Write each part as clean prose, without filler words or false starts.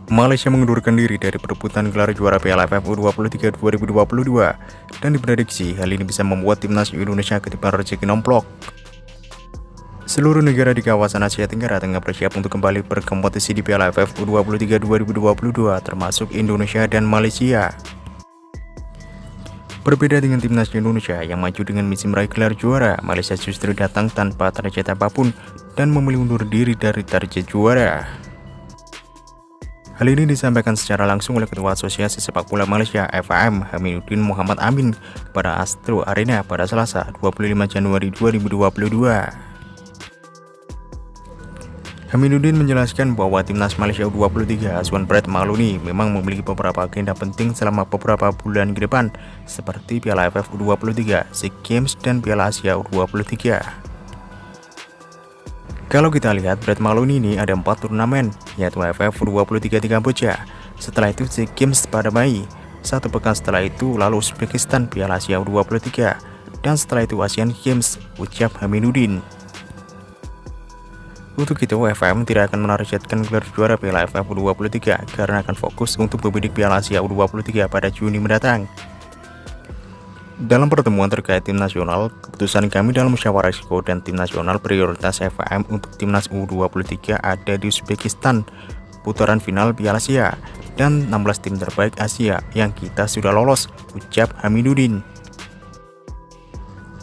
Malaysia mengundurkan diri dari perebutan gelar juara Piala AFF U23 2022 dan diprediksi hal ini bisa membuat timnas Indonesia ketiban rezeki nomplok. Seluruh negara di kawasan Asia Tenggara tengah bersiap untuk kembali berkompetisi di Piala AFF U23 2022 termasuk Indonesia dan Malaysia. Berbeda dengan timnas Indonesia yang maju dengan misi meraih gelar juara, Malaysia justru datang tanpa target apapun dan memilih undur diri dari target juara. Hal ini disampaikan secara langsung oleh Ketua Asosiasi Sepak Bola Malaysia (FAM) Hamiduddin Muhammad Amin pada Astro Arena pada Selasa 25 Januari 2022. Hamiduddin menjelaskan bahwa timnas Malaysia U23 asuhan Brett McIlroy memang memiliki beberapa agenda penting selama beberapa bulan ke depan seperti Piala AFF U23, SEA Games, dan Piala Asia U23. Kalau kita lihat Brett McIlroy ini ada 4 turnamen, yaitu AFF U23 di Kamboja, setelah itu SEA Games pada Mei, satu pekan setelah itu lalu Uzbekistan Piala Asia U23, dan setelah itu Asian Games, ucap Hamiduddin. Untuk itu, FAM tidak akan menargetkan gelar juara Piala AFF U23 karena akan fokus untuk membidik Piala Asia U23 pada Juni mendatang. Dalam pertemuan terkait tim nasional, keputusan kami dalam musyawarah risiko dan tim nasional prioritas FAM untuk timnas U23 ada di Uzbekistan, putaran final Piala Asia, dan 16 tim terbaik Asia yang kita sudah lolos, ucap Hamiduddin.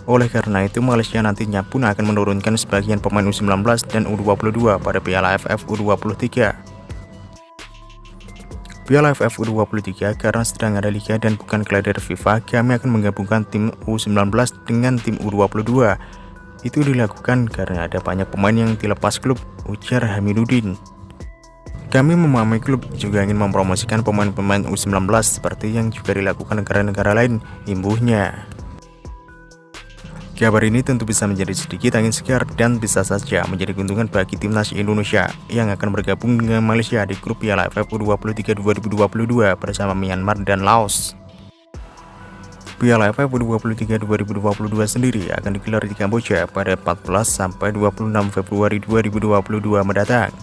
Oleh karena itu, Malaysia nantinya pun akan menurunkan sebagian pemain U19 dan U22 pada Piala AFF U23. Piala AFF U23 karena sedang ada liga dan bukan kalender FIFA, kami akan menggabungkan tim U19 dengan tim U22. Itu dilakukan karena ada banyak pemain yang dilepas klub, ujar Hamiduddin. Kami memahami klub juga ingin mempromosikan pemain-pemain U19 seperti yang juga dilakukan negara-negara lain, imbuhnya. Kabar ini tentu bisa menjadi sedikit angin segar dan bisa saja menjadi keuntungan bagi timnas Indonesia yang akan bergabung dengan Malaysia di grup Piala AFF U23 2022 bersama Myanmar dan Laos. Piala AFF U23 2022 sendiri akan digelar di Kamboja pada 14 sampai 26 Februari 2022 mendatang.